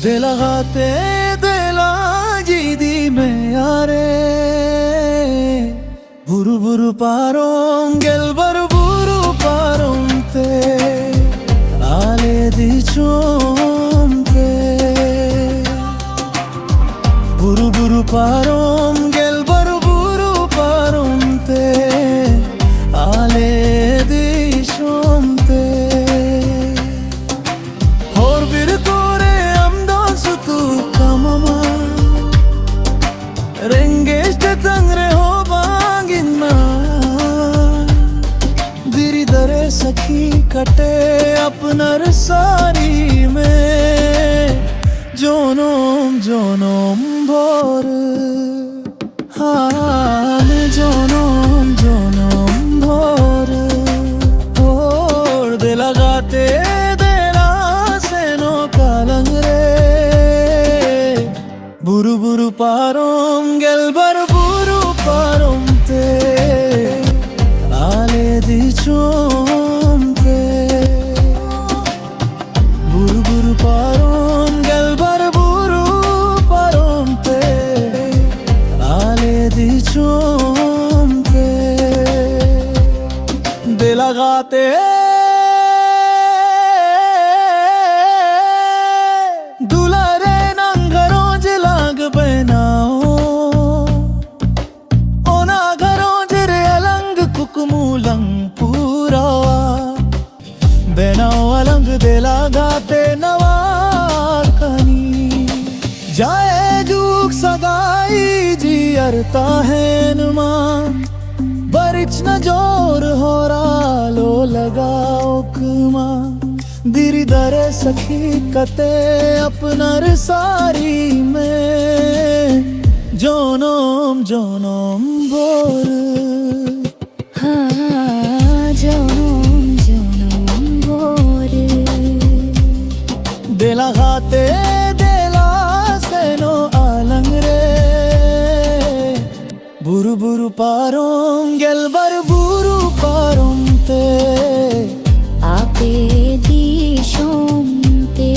दिलगाते दिलाजिदी में यारे बुरु बुरु पारों गेलबर बुरु पारों ते आले दी चोमते बुरु बुरु पारों गेलबर बुरु पारों ते आले दी चोमते और बिर कोरे amdan sutu kamama rengesh te tangre ho bangina diri dare sakhi kate apnar sari mein jonom jonom bhor haan jonom jonom bhor और दिल लगाते बुरु बुरु पारों गेलबर बुरु पारों ते आले दी चोमते बुरु बुरु पारों गेलबर बुरु पारों ते आले दी चोमते दिल लगाते अलंग दिला गाते नवाकनी जाए जुग सगाई जी अरता है नुमा बरिच न जोर हो लो लगाओ कुमा दिरी दरे सखी कते अपनर सारी में जोनोम जोनोम बोर हाँ जोनोम जोनोम बोर दिला गाते दिला से नो आलंग रे बुरु बुरु पारों गेलबर बुरु पारों ते आपे दिशोमते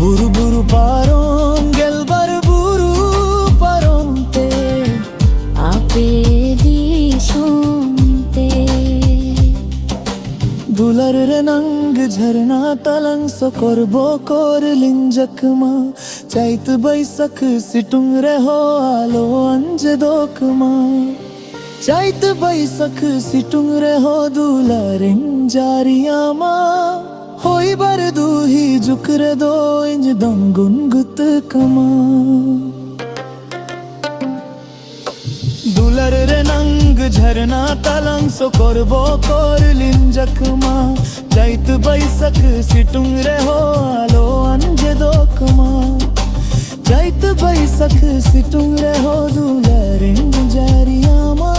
बुरु बुरु पारों गेलबर बुरु पारों ते आपे दिशोमते दुलर रे नंग झरना तलंग सो करबो कोर लिंजकमा चैत बैसख सिटुंग रे हो आलो अंज दोकमा चैत बैसख सिटुंग रे हो दुलरिंग जारियामा होई बर दूही जुकरे दो इंज दंगुन गुत कमा दुलर रे नंग झरना तलंग सो करबो कोर लिंजकमा चैत बैसख सिटुंग रे हो आलो अंज दोकमा चैत बैसख सिटुंग रे हो दुलरिंग जारियामा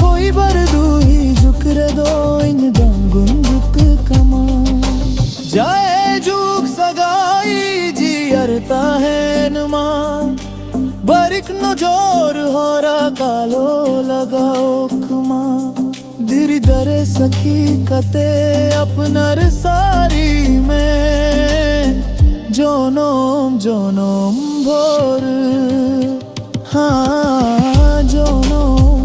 होई बर दूही जुकरे दो इन दंगुन गुत कमा जाए जुग सगाई जी अरता है नुमा बरिक न जोर हो कालो लगाओ कुमा दिरी दरे सखी कते अपनर सारी में जोनोम जोनोम भोर हाँ जोनोम